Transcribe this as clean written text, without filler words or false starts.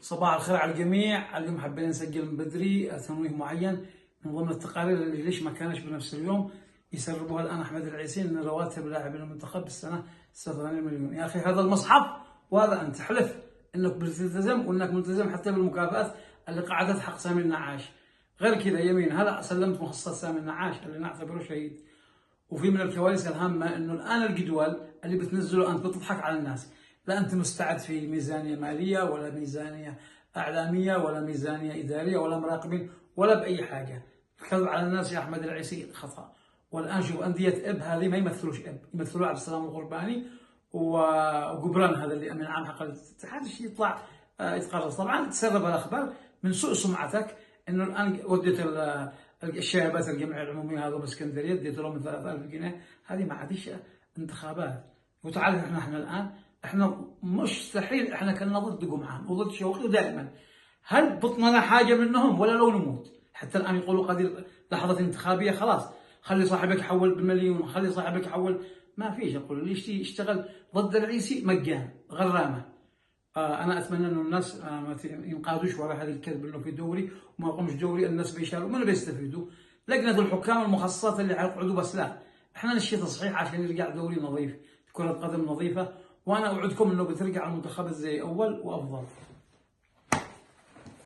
صباح الخير على الجميع. اليوم حبينا نسجل من بدري تنويه معين من ضمن التقارير اللي ليش ما كانش بنفس اليوم يسربوها الان احمد العيسي ان رواتب لاعبين المنتخب بالسنه 86 مليون. يا اخي هذا المصحف وهذا انت تحلف انك بتلتزم وانك ملتزم حتى بالمكافآت اللي قعدت حق سامي النعاش. غير كذا يمين هلا سلمت مخصصات سامي النعاش اللي نعتبره شهيد. وفي من الكواليس الهامه انه الان الجدول اللي بتنزله انت بتضحك على الناس، لا انت مستعد في ميزانيه ماليه ولا ميزانيه اعلاميه ولا ميزانيه اداريه ولا مراقبين ولا باي حاجه. الكذب على الناس يا احمد العيسي خطا. والان شوف انديه اب هذه ما يمثلوش اب، يمثلوا عبد السلام الغرباني وجبران هذا اللي امين عام حق الاتحاد يطلع يتقرص. طبعا تسرب الاخبار من سوء سمعتك انه الان وديت الشهادات الجمعيه العموميه هذا باسكندريه اديت لهم 3000 جنيه. هذه ما عادش انتخابات. وتعرف احنا الان احنا مستحيل احنا كنا ضد قمعان وضد شوقي ودائما. هل بطننا حاجه منهم ولا لو نموت؟ حتى الان يقولوا قدير لحظه انتخابيه خلاص خلي صاحبك يحول بالمليون، خلي صاحبك يحول. ما فيش. اقول اللي يشتغل ضد العيسي مجان غرامه. انا اتمنى انه الناس ما ينقادوش وراء هذا الكذب انه في دوري وما يقومش دوري. الناس بيشاركوا من بيستفيدوا؟ لجنه الحكام المخصصات اللي حيقعدوا بس لا، احنا نشي تصحيح عشان يرجع دوري نظيف، كره قدم نظيفه. وانا اوعدكم انه بترجع المنتخبات زي اول وافضل.